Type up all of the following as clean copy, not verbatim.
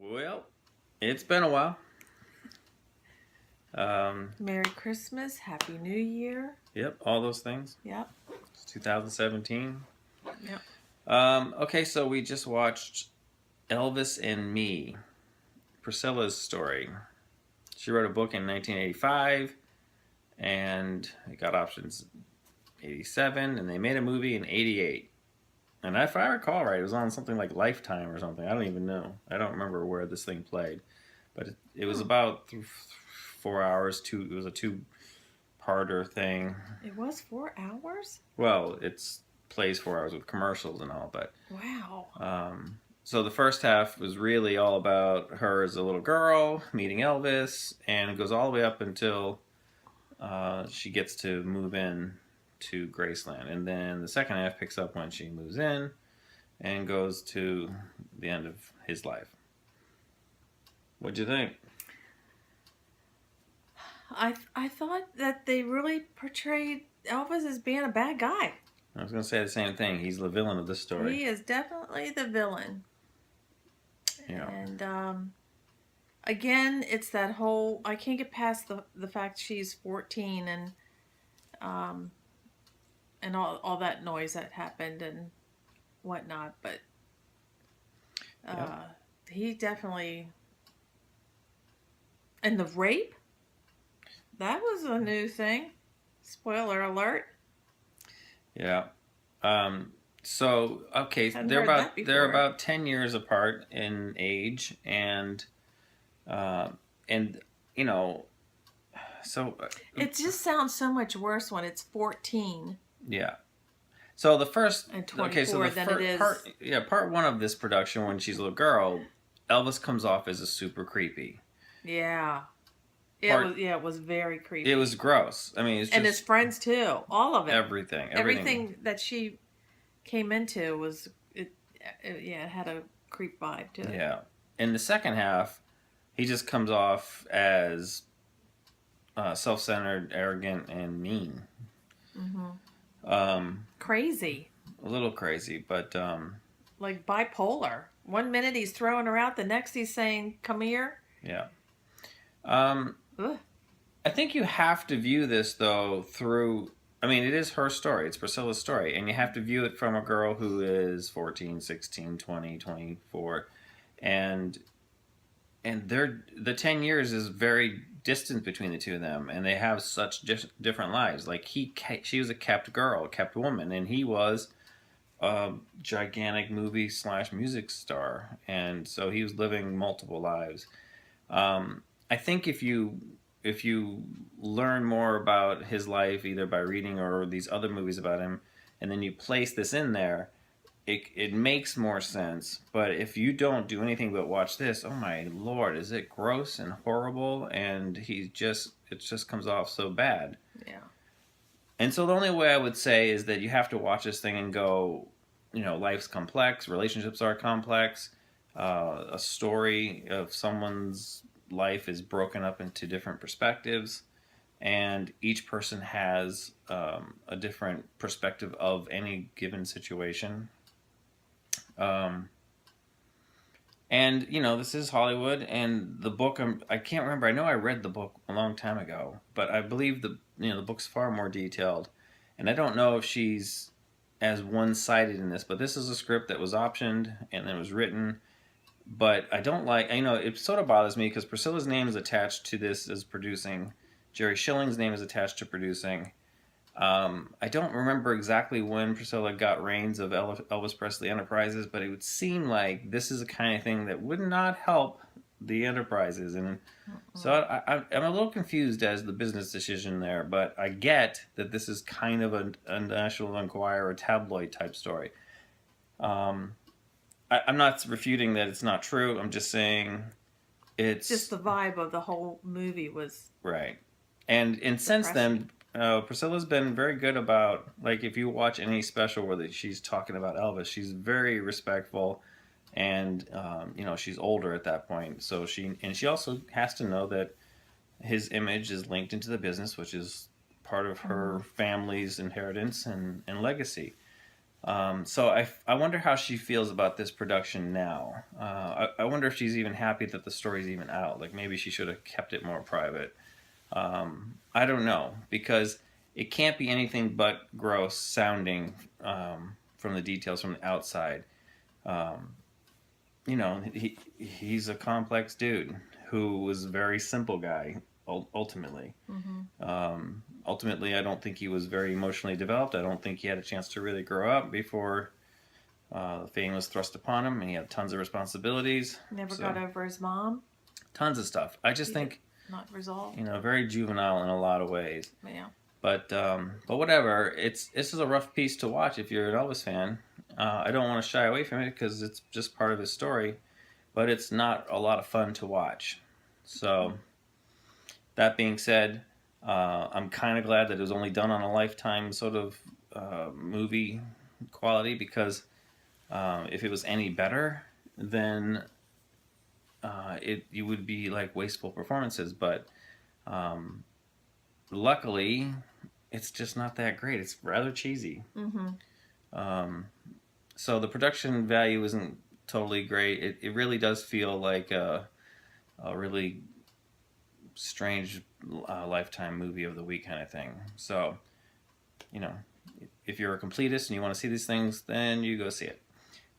Well, it's been a while. Merry Christmas, Happy New Year. Yep, all those things. Yep, It's 2017. yep. Okay, so we just watched Elvis and Me, Priscilla's story. She wrote a book in 1985, and it got options 87, and they made a movie in 88. And if I recall right, it was on something like Lifetime or something. I don't even know. I don't remember where this thing played, but it was about 4 hours. It was a two-parter thing. It was 4 hours? Well, it's plays 4 hours with commercials and all, but Wow. so the first half was really all about her as a little girl meeting Elvis, and it goes all the way up until she gets to move in to Graceland, and then the second half picks up when she moves in and goes to the end of his life. What'd you think? I thought that they really portrayed Elvis as being a bad guy. I was going to say the same thing. He's the villain of this story. He is definitely the villain. Yeah. And again, it's that whole I can't get past the fact she's 14 and all that noise that happened and whatnot, but he definitely, and the rape, that was a new thing. Spoiler alert. Yeah. So okay, Hadn't they're heard about that they're before. about 10 years apart in age, and you know, so It just sounds so much worse when it's 14 yeah. So the first and okay, so 24 the than it is. part one of this production when she's a little girl, Elvis comes off as a super creepy. Yeah. It was very creepy. It was gross. I mean, it's just and his friends too. All of it. Everything That she came into was it had a creep vibe to it. Yeah. In the second half, he just comes off as self-centered, arrogant, and mean. Crazy. A little crazy, but Like bipolar. One minute he's throwing her out, the next he's saying, "Come here." yeah. Ugh. I think you have to view this though through. I mean, it is her story. It's Priscilla's story, and you have to view it from a girl who is 14, 16, 20, 24, and the 10 years is very distant between the two of them, and they have such different lives. Like she was a kept girl, a kept woman, and he was a gigantic movie / music star, and so he was living multiple lives. I think if you learn more about his life either by reading or these other movies about him, and then you place this in there, it makes more sense. But if you don't do anything but watch this, oh my lord, is it gross and horrible, and it just comes off so bad. Yeah. And so the only way I would say is that you have to watch this thing and go, life's complex, relationships are complex, a story of someone's life is broken up into different perspectives, and each person has a different perspective of any given situation. And this is Hollywood, and the book I can't remember. I know I read the book a long time ago, but I believe the book's far more detailed, and I don't know if she's as one-sided in this. But this is a script that was optioned and then was written. But I don't like. It sort of bothers me because Priscilla's name is attached to this as producing. Jerry Schilling's name is attached to producing. I don't remember exactly when Priscilla got reins of Elvis Presley Enterprises, but it would seem like this is the kind of thing that would not help the enterprises, and so I'm a little confused as the business decision there. But I get that this is kind of a National Enquirer tabloid type story. I'm not refuting that it's not true. I'm just saying it's just the vibe of the whole movie was right. And since then, Priscilla's been very good about, like, if you watch any special where she's talking about Elvis, she's very respectful, and she's older at that point, so she also has to know that his image is linked into the business, which is part of her family's inheritance and legacy. So I wonder how she feels about this production now. I wonder if she's even happy that the story's even out. Like maybe she should have kept it more private. I don't know because it can't be anything but gross sounding from the details from the outside. Um, he's a complex dude who was a very simple guy ultimately. Mm-hmm. Ultimately, I don't think he was very emotionally developed. I don't think he had a chance to really grow up before fame was thrust upon him, and he had tons of responsibilities. Never So, got over his mom. tons of stuff. I just He did think, not resolved. very juvenile in a lot of ways. Yeah. But whatever. This is a rough piece to watch if you're an Elvis fan. I don't want to shy away from it because it's just part of his story, but it's not a lot of fun to watch. So that being said, I'm kind of glad that it was only done on a Lifetime sort of movie quality because if it was any better, then it you would be like wasteful performances. But um, luckily, it's just not that great. It's rather cheesy. Mm-hmm. Um, so the production value isn't totally great. It really does feel like a really strange Lifetime movie of the week kind of thing. So, you know, if you're a completist and you want to see these things, then you go see it.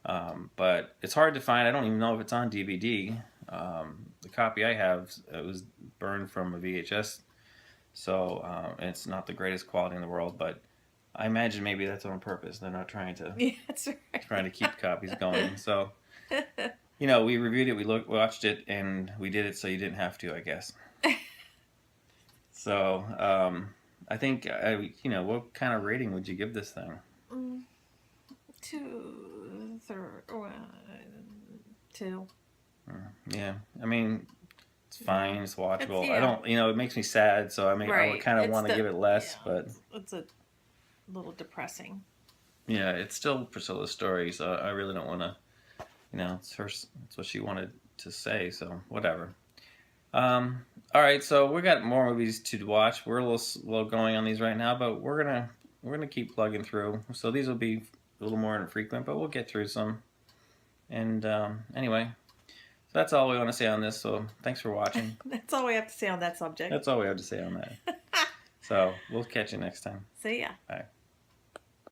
But it's hard to find. I don't even know if it's on DVD. The copy I have, it was burned from a VHS, so it's not the greatest quality in the world. But I imagine maybe that's on purpose. They're not Yeah, that's right. trying to keep copies going. So we reviewed it, we watched it, and we did it so you didn't have to, I guess. So I think what kind of rating would you give this thing? Mm, two, third, two. Yeah, I mean, it's fine. It's watchable. Yeah. I don't, it makes me sad. So I Right. would kind of want to give it less, yeah, but it's a little depressing. yeah, it's still Priscilla's story. So I really don't want to, it's her. It's what she wanted to say. So whatever. All right. So we got more movies to watch. We're a little slow going on these right now, but we're gonna keep plugging through. So these will be a little more infrequent, but we'll get through some. And anyway, so that's all we want to say on this. So thanks for watching. That's all we have to say on that subject. That's all we have to say on that. So we'll catch you next time. See ya. Bye.